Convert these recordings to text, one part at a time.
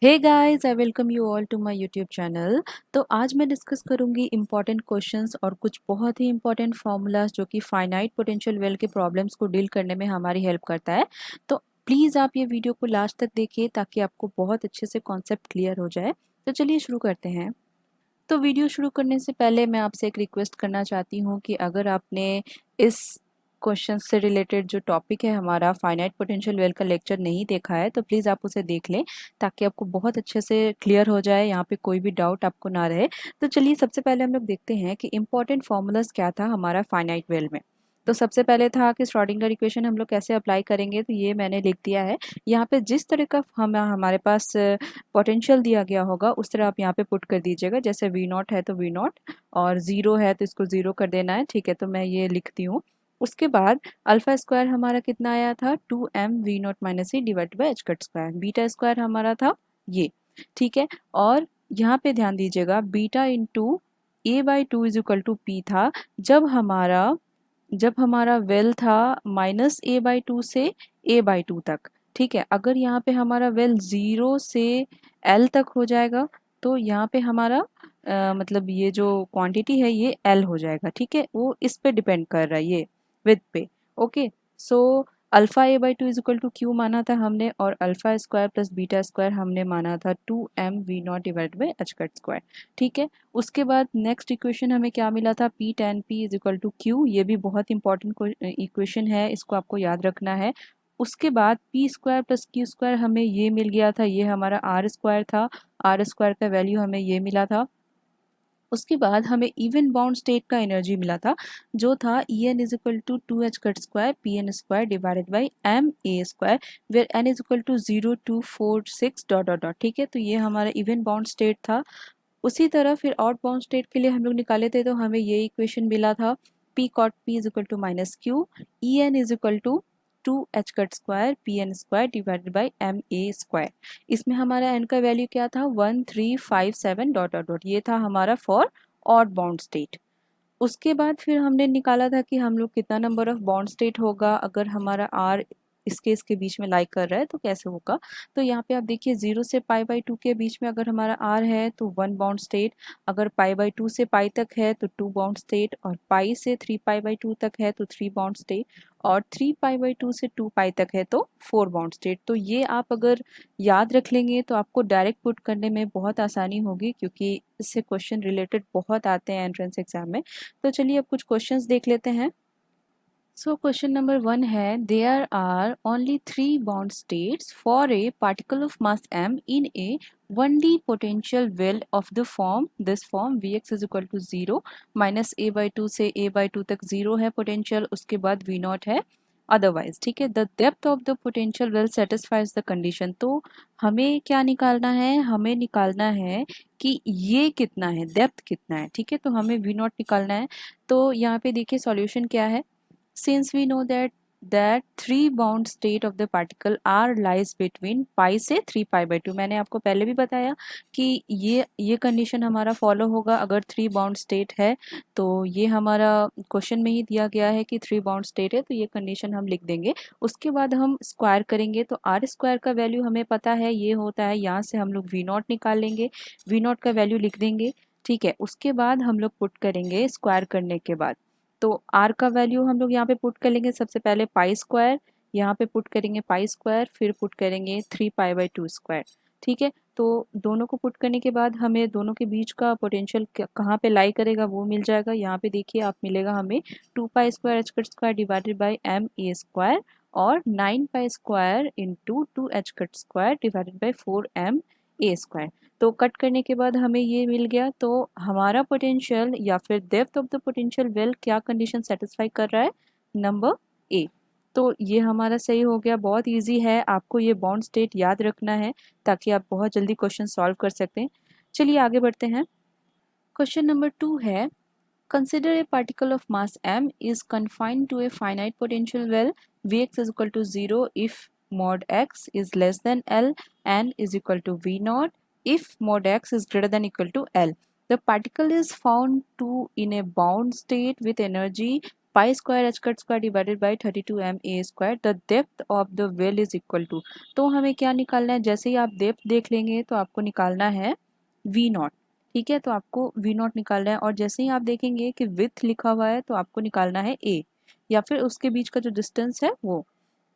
Hey guys, I welcome you all to my YouTube channel. तो आज मैं discuss करूंगी इम्पॉर्टेंट क्वेश्चंस और कुछ बहुत ही इम्पॉर्टेंट फार्मूलाज जो कि फाइनाइट पोटेंशियल वेल के प्रॉब्लम्स को डील करने में हमारी हेल्प करता है। तो प्लीज़ आप ये वीडियो को लास्ट तक देखिए ताकि आपको बहुत अच्छे से कॉन्सेप्ट क्लियर हो जाए। तो चलिए शुरू करते हैं। तो वीडियो शुरू करने से पहले मैं आपसे एक रिक्वेस्ट करना चाहती हूँ कि अगर आपने इस क्वेश्चन से रिलेटेड जो टॉपिक है हमारा फाइनाइट पोटेंशियल वेल का लेक्चर नहीं देखा है तो प्लीज़ आप उसे देख लें ताकि आपको बहुत अच्छे से क्लियर हो जाए, यहाँ पे कोई भी डाउट आपको ना रहे। तो चलिए सबसे पहले हम लोग देखते हैं कि इम्पोर्टेंट फार्मूलाज क्या था हमारा फाइनाइट वेल में। तो सबसे पहले था कि श्रोडिंगर इक्वेशन हम लोग कैसे अप्लाई करेंगे, तो ये मैंने लिख दिया है। यहाँ पे जिस तरह का हमारे पास पोटेंशियल दिया गया होगा उस तरह आप यहाँ पे पुट कर दीजिएगा। जैसे वी नॉट है तो वी नॉट, और ज़ीरो है तो इसको ज़ीरो कर देना है। ठीक है, तो मैं ये लिखती हूँ। उसके बाद अल्फा स्क्वायर हमारा कितना आया था, 2m v0 - e divide by H cut square. Beta square हमारा था ये। ठीक है, और यहाँ पे ध्यान दीजिएगा beta into a/2 is equal to P था जब हमारा वेल था -a/2 से a/2 तक। ठीक है, अगर यहाँ पे हमारा वेल 0 से l तक हो जाएगा तो यहाँ पे हमारा मतलब ये जो क्वांटिटी है ये l हो जाएगा। ठीक है, वो इस पे डिपेंड कर रहा है, ये विथ पे। Okay, so alpha a/2 is equal to Q माना था हमने, और alpha square plus beta square हमने माना था 2m v0 divide by H cut square. ठीक है, उसके बाद नेक्स्ट इक्वेशन हमें क्या मिला था, P tan P is equal to Q. ये भी बहुत इंपॉर्टेंट इक्वेशन है, इसको आपको याद रखना है। उसके बाद P square plus Q square हमें ये मिल गया था, ये हमारा आर स्क्वायर था। आर स्क्वायर का वैल्यू हमें ये मिला था। उसके बाद हमें इवन बाउंड स्टेट का एनर्जी मिला था जो था E N is equal to 2h cut square P N square divided by M A square, where N is equal to 0 2 4 6 dot dot dot. ठीक है, तो ये हमारा इवन बाउंड स्टेट था। उसी तरह फिर आउट बाउंड स्टेट के लिए हम लोग निकाले थे तो हमें ये इक्वेशन मिला था, P cot P is equal to minus Q, E N is equal to 2h cut square P N square divided by M A square. इसमें हमारा एन का वैल्यू क्या था, 1 3 5 7 डॉट डॉट डॉट। ये था हमारा फॉर ऑड बाउंड स्टेट। उसके बाद फिर हमने निकाला था कि हम लोग कितना नंबर ऑफ बॉन्ड स्टेट होगा अगर हमारा आर इसके बीच में लाइक कर रहा है तो कैसे होगा। तो यहाँ पे आप देखिए 0 से π/2 के बीच में अगर हमारा आर है तो 1 बाउंड स्टेट, अगर π/2 से पाई तक है तो 2 बाउंड स्टेट, और पाई से 3π/2 तक है तो 3 बाउंड स्टेट, और 3π/2 से 2 पाई तक है तो 4 बाउंड स्टेट। तो ये आप अगर याद रख लेंगे तो आपको डायरेक्ट पुट करने में बहुत आसानी होगी, क्योंकि इससे क्वेश्चन रिलेटेड बहुत आते हैं एंट्रेंस एग्जाम में। तो चलिए अब कुछ क्वेश्चंस देख लेते हैं। सो क्वेश्चन नंबर 1 है, there are only 3 bound states for a particle of mass m in a 1D potential well of the form this form Vx is equal to 0 -a/2 से a/2 तक 0 है potential, उसके बाद V0 है otherwise. ठीक है, the depth of the potential well satisfies the condition. तो हमें क्या निकालना है, हमें निकालना है कि ये कितना है, डेप्थ कितना है। ठीक है, तो हमें V0 निकालना है। तो यहाँ पे देखिए सॉल्यूशन क्या है, since we know that 3 bound state of the particle r lies between pi से 3π/2। मैंने आपको पहले भी बताया कि ये कंडीशन हमारा फॉलो होगा अगर 3 बाउंड स्टेट है। तो ये हमारा क्वेश्चन में ही दिया गया है कि 3 बाउंड स्टेट है, तो ये कंडीशन हम लिख देंगे। उसके बाद हम स्क्वायर करेंगे तो आर स्क्वायर का वैल्यू हमें पता है ये होता है, यहाँ से हम लोग वी नॉट निकाल लेंगे, वी नॉट का वैल्यू लिख देंगे। ठीक है, उसके बाद हम लोग पुट करेंगे स्क्वायर करने के बाद। तो आर का वैल्यू हम लोग यहाँ पे पुट कर लेंगे, सबसे पहले पाई स्क्वायर, यहाँ पे पुट करेंगे पाई स्क्वायर, फिर पुट करेंगे 3π/2 स्क्वायर। ठीक है, तो दोनों को पुट करने के बाद हमें दोनों के बीच का पोटेंशियल कहाँ पे लाई करेगा वो मिल जाएगा। यहाँ पे देखिए आप मिलेगा हमें 2π² h cut square divided by M A square, और 9π² into 2h cut square divided by 4m a square. तो कट करने के बाद हमें ये मिल गया। तो हमारा पोटेंशियल या फिर depth of the potential well क्या कंडीशन सेटिस्फाई कर रहा है, नंबर ए। तो ये हमारा सही हो गया, बहुत इजी है, आपको ये बॉन्ड स्टेट याद रखना है ताकि आप बहुत जल्दी क्वेश्चन सॉल्व कर सकते हैं। चलिए आगे बढ़ते हैं। क्वेश्चन नंबर 2 है, consider a particle of mass m is confined to a finite potential well Vx is equal to 0 if mod x is less than L and is equal to V naught if mod x is greater than equal to L. The particle is found to in a bound state with energy pi square H cut square divided by 32 ma square, the depth of the well is equal to. तो हमें क्या निकालना है, जैसे ही आप depth देख लेंगे तो आपको निकालना है वी नॉट। ठीक है, तो आपको वी नॉट निकालना है, और जैसे ही आप देखेंगे कि विथ लिखा हुआ है तो आपको निकालना है ए, या फिर उसके बीच का जो डिस्टेंस है वो।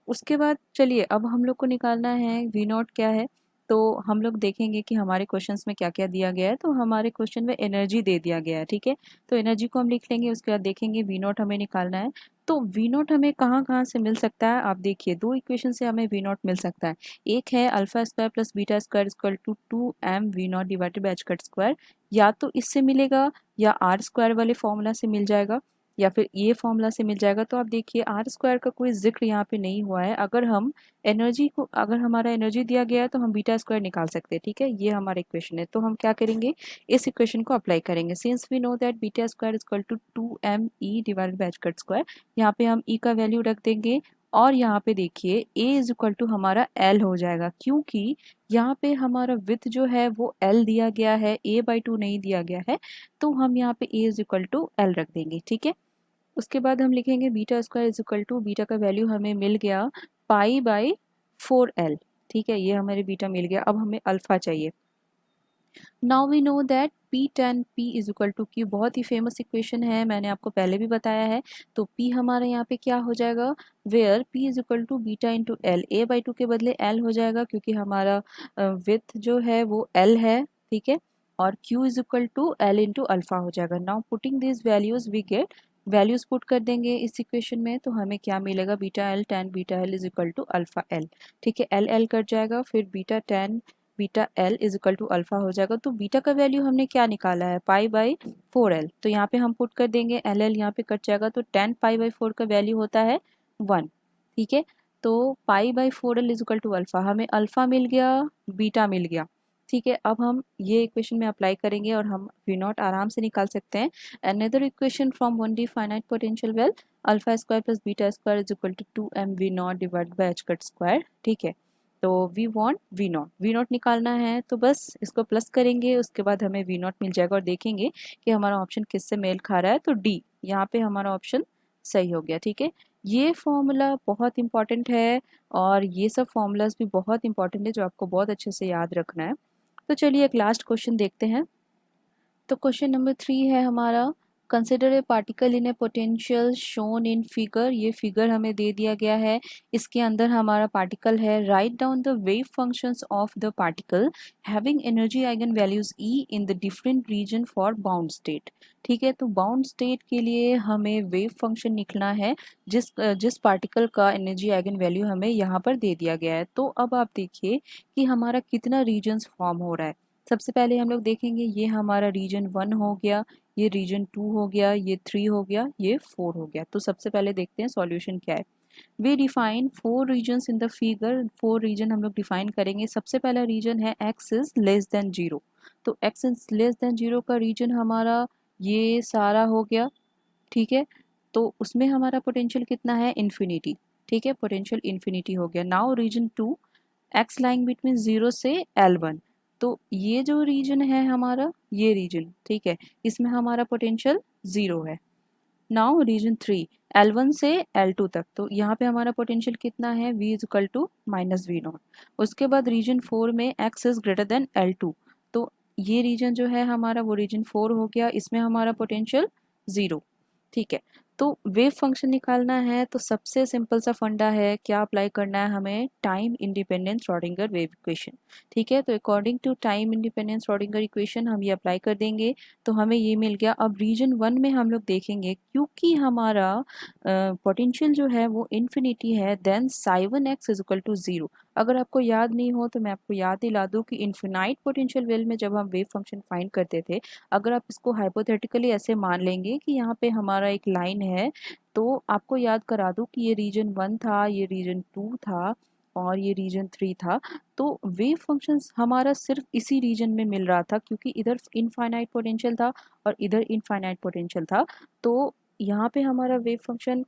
उसके बाद चलिए अब हम लोग को निकालना है वी नॉट क्या है। तो हम लोग देखेंगे कि हमारे क्वेश्चंस में क्या क्या दिया गया है। तो हमारे क्वेश्चन में एनर्जी दे दिया गया है, ठीक है। तो एनर्जी को हम लिख लेंगे, उसके बाद देखेंगे वी नॉट हमें निकालना है। तो वी नॉट हमें कहाँ कहाँ से मिल सकता है, आप देखिए दो इक्वेशन से हमें वी नॉट मिल सकता है। एक है alpha square plus beta square equal to 2m v not divided by H cut square, या तो इससे मिलेगा या आर स्क्वायर वाले फॉर्मूला से मिल जाएगा, या फिर ये फॉर्मूला से मिल जाएगा। तो आप देखिए आर स्क्वायर का कोई जिक्र यहाँ पे नहीं हुआ है। अगर हम एनर्जी को, अगर हमारा एनर्जी दिया गया है तो हम बीटा स्क्वायर निकाल सकते हैं, ठीक है। ये हमारा इक्वेशन है, तो हम क्या करेंगे, इस इक्वेशन को अप्लाई करेंगे। Since we know that beta square is equal to 2me divided by H cut square, यहाँ पे हम e का वैल्यू रख देंगे, और यहाँ पे देखिए a इज इक्वल टू हमारा l हो जाएगा, क्योंकि यहाँ पे हमारा विथ जो है वो l दिया गया है, a/2 नहीं दिया गया है। तो हम यहाँ पे a is equal to l रख देंगे, ठीक है। उसके बाद हम लिखेंगे beta square is equal to, beta का वैल्यू हमें मिल गया π/4l, ठीक है। ये हमारे बीटा मिल गया, अब हमें अल्फा चाहिए। Now we know that P tan P is equal to Q, बहुत ही फेमस इक्वेशन है, मैंने आपको पहले भी बताया है। तो P हमारा यहाँ पे क्या हो जाएगा, where P is equal to beta into L, a/2 के बदले l हो जाएगा, क्योंकि हमारा विथ जो है वो l है, ठीक है। और Q is equal to l into alpha हो जाएगा। Now putting this values we get, values put कर देंगे इस इक्वेशन में, तो हमें क्या मिलेगा, beta L tan beta L is equal to alpha L, ठीक है। एल एल कट जाएगा, फिर beta tan beta L is equal to alpha हो जाएगा। तो बीटा का वैल्यू हमने क्या निकाला है, π/4l, तो यहाँ पे हम पुट कर देंगे, एल एल यहाँ पे कट जाएगा, तो tan π/4 का वैल्यू होता है 1, ठीक है। तो π/4l is equal to alpha, हमें अल्फा मिल गया, बीटा मिल गया, ठीक है। अब हम ये इक्वेशन में अप्लाई करेंगे और हम वी नॉट आराम से निकाल सकते हैं। Another equation from 1D finite potential well, alpha square plus beta square is equal to 2m v not divide by H cut square, ठीक है। तो वी वॉन्ट वी नॉट निकालना है, तो बस इसको प्लस करेंगे, उसके बाद हमें वी नॉट मिल जाएगा, और देखेंगे कि हमारा ऑप्शन किससे मेल खा रहा है। तो डी, यहाँ पे हमारा ऑप्शन सही हो गया, ठीक है। ये फॉर्मूला बहुत इंपॉर्टेंट है, और ये सब फॉर्मूलाज भी बहुत इंपॉर्टेंट है जो आपको बहुत अच्छे से याद रखना है। तो चलिए एक लास्ट क्वेश्चन देखते हैं। तो क्वेश्चन नंबर 3 है हमारा, consider a particle in A potential shown in figure, ये फिगर हमें दे दिया गया है, इसके अंदर हमारा पार्टिकल है। Write down the wave functions of the particle having energy eigen values E in the different region for bound state, ठीक है। तो बाउंड स्टेट के लिए हमें वेव फंक्शन निकलना है, जिस पार्टिकल का एनर्जी आइगन वैल्यू हमें यहाँ पर दे दिया गया है। तो अब आप देखिए कि हमारा कितना रीजन्स फॉर्म हो रहा है। सबसे पहले हम लोग देखेंगे, ये हमारा रीजन 1 हो गया, ये रीजन 2 हो गया, ये 3 हो गया, ये 4 हो गया। तो सबसे पहले देखते हैं सॉल्यूशन क्या है। We define 4 regions in the figure, 4 region हम लोग डिफाइन करेंगे। सबसे पहला रीजन है एक्स इज लेस देन 0, तो एक्स इज लेस देन 0 का रीजन हमारा ये सारा हो गया, ठीक है। तो उसमें हमारा पोटेंशियल कितना है, इन्फिनिटी, ठीक है, पोटेंशियल इन्फिनिटी हो गया। Now region 2, X lying between 0 से L1, तो ये जो रीजन है हमारा, ये रीजन, ठीक है, इसमें हमारा पोटेंशियल 0 है। नाउ रीजन 3, L1 से L2 तक, तो यहाँ पे हमारा पोटेंशियल कितना है, V is equal to minus V not. उसके बाद रीजन 4 में x is greater than L2, तो ये रीजन जो है हमारा वो रीजन 4 हो गया, इसमें हमारा पोटेंशियल 0, ठीक है। तो वेव फंक्शन निकालना है, तो सबसे सिंपल सा फंडा है, क्या अप्लाई करना है हमें, time independent Schrodinger wave equation, ठीक है। तो according to time independent Schrodinger equation हम ये अप्लाई कर देंगे, तो हमें ये मिल गया। अब रीजन 1 में हम लोग देखेंगे, क्योंकि हमारा पोटेंशियल जो है वो इन्फिनिटी है, then psi1x is equal to 0। अगर आपको याद नहीं हो तो मैं आपको याद दिला दूँ कि इन्फिनाइट पोटेंशियल वेल में जब हम वेव फंक्शन फाइंड करते थे, अगर आप इसको हाइपोथेटिकली ऐसे मान लेंगे कि यहाँ पे हमारा एक लाइन है, तो आपको याद करा दूँ कि ये रीजन 1 था, ये रीजन 2 था, और ये रीजन 3 था। तो वेव फंक्शंस हमारा सिर्फ इसी रीजन में मिल रहा था, क्योंकि इधर इनफाइनाइट पोटेंशियल था और इधर इनफाइनाइट पोटेंशियल था। तो यहाँ पे हमारा वेव फंक्शन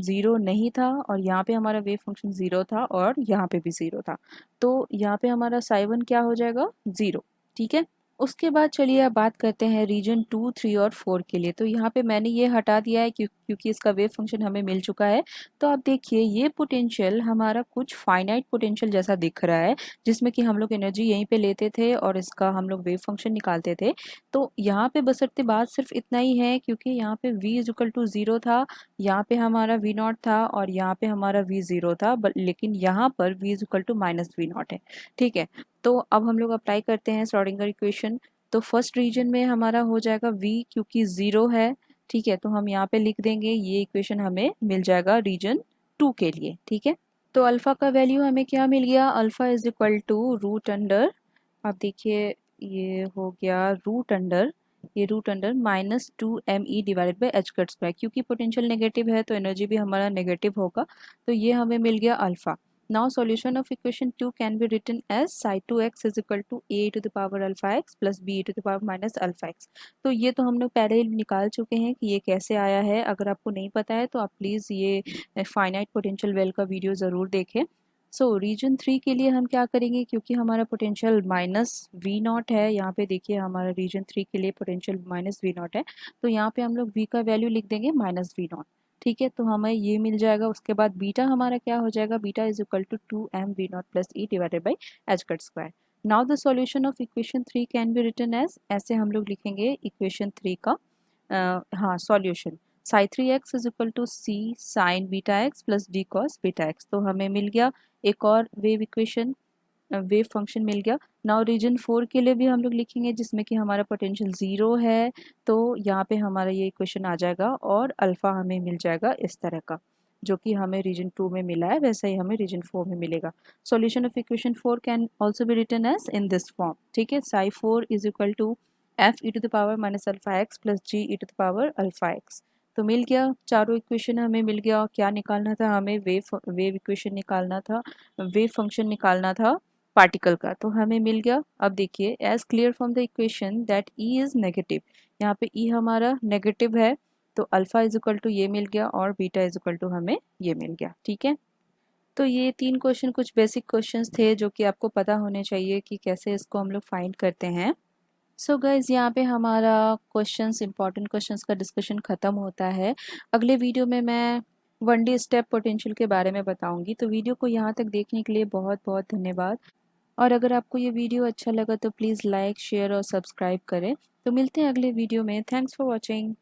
0 नहीं था, और यहाँ पे हमारा वेव फंक्शन 0 था, और यहाँ पे भी 0 था। तो यहाँ पे हमारा psi1 क्या हो जाएगा, 0, ठीक है। उसके बाद चलिए अब बात करते हैं रीजन 2, 3 और 4 के लिए। तो यहाँ पे मैंने ये हटा दिया है क्योंकि इसका वेव फंक्शन हमें मिल चुका है। तो आप देखिए ये पोटेंशियल हमारा कुछ फाइनाइट पोटेंशियल जैसा दिख रहा है, जिसमें कि हम लोग एनर्जी यहीं पे लेते थे और इसका हम लोग वेव फंक्शन निकालते थे। तो यहाँ पे बशर्ते बात सिर्फ इतना ही है, क्योंकि यहाँ पे v इज इक्वल टू 0 था, यहाँ पे हमारा v नॉट था और यहाँ पे हमारा v 0 था, लेकिन यहाँ पर v is equal to minus V not है। ठीक है, तो अब हम लोग अप्लाई करते हैं श्रोडिंगर इक्वेशन। तो फर्स्ट रीजन में हमारा हो जाएगा v, क्योंकि 0 है। ठीक है, तो हम यहाँ पे लिख देंगे, ये इक्वेशन हमें मिल जाएगा रीजन 2 के लिए। ठीक है, तो अल्फा का वैल्यू हमें क्या मिल गया, alpha is equal to root under, आप देखिए ये हो गया रूट अंडर, ये root under -2 me divided by H cut square, क्योंकि पोटेंशियल नेगेटिव है तो एनर्जी भी हमारा नेगेटिव होगा। तो ये हमें मिल गया alpha. Now solution of equation 2 can be written as psi 2x is equal to a to the power alpha x plus b to the power minus alpha x। तो ये तो हम लोग पहले ही निकाल चुके हैं कि ये कैसे आया है। अगर आपको नहीं पता है तो आप प्लीज़ ये फाइनाइट पोटेंशियल वेल का वीडियो ज़रूर देखें। सो रीजन 3 के लिए हम क्या करेंगे, क्योंकि हमारा पोटेंशियल माइनस वी नॉट है, यहाँ पे देखिए हमारा रीजन 3 के लिए पोटेंशियल माइनस वी नॉट है, तो यहाँ पे हम लोग v का वैल्यू लिख देंगे माइनस वी नॉट। ठीक है, तो हमें ये मिल जाएगा। उसके बाद बीटा हमारा क्या हो जाएगा, beta is equal to 2m v naught plus e divided by H cut square. Now the solution of equation 3 can be written as, ऐसे हम लोग लिखेंगे इक्वेशन 3 का हाँ solution, psi 3x is equal to c sine beta X plus D cos beta X. तो हमें मिल गया एक और वेव इक्वेशन, वेव फंक्शन मिल गया। नाउ रीजन 4 के लिए भी हम लोग लिखेंगे, जिसमें कि हमारा पोटेंशियल 0 है, तो यहाँ पे हमारा ये इक्वेशन आ जाएगा और अल्फ़ा हमें मिल जाएगा इस तरह का, जो कि हमें रीजन 2 में मिला है वैसा ही हमें रीजन 4 में मिलेगा। Solution of equation 4 can also be written as in this form. ठीक है, psi 4 is equal to F E to the power minus alpha X plus G E to the power alpha X. तो मिल गया, चारों equation हमें मिल गया। क्या निकालना था हमें, वेव इक्वेशन निकालना था, वेव फंक्शन निकालना था पार्टिकल का, तो हमें मिल गया। अब देखिए, as clear from the equation that E is negative, यहाँ पे ई हमारा नेगेटिव है, तो अल्फा इज इक्वल टू ये मिल गया और बीटा इज इक्वल टू हमें ये मिल गया। ठीक है, तो ये 3 क्वेश्चन कुछ बेसिक क्वेश्चंस थे जो कि आपको पता होने चाहिए कि कैसे इसको हम लोग फाइंड करते हैं। सो गाइज, यहाँ पे हमारा क्वेश्चंस, इंपॉर्टेंट क्वेश्चंस का डिस्कशन ख़त्म होता है। अगले वीडियो में मैं 1D स्टेप पोटेंशियल के बारे में बताऊंगी। तो वीडियो को यहाँ तक देखने के लिए बहुत बहुत धन्यवाद। और अगर आपको ये वीडियो अच्छा लगा तो प्लीज़ लाइक, शेयर और सब्सक्राइब करें। तो मिलते हैं अगले वीडियो में। Thanks for watching.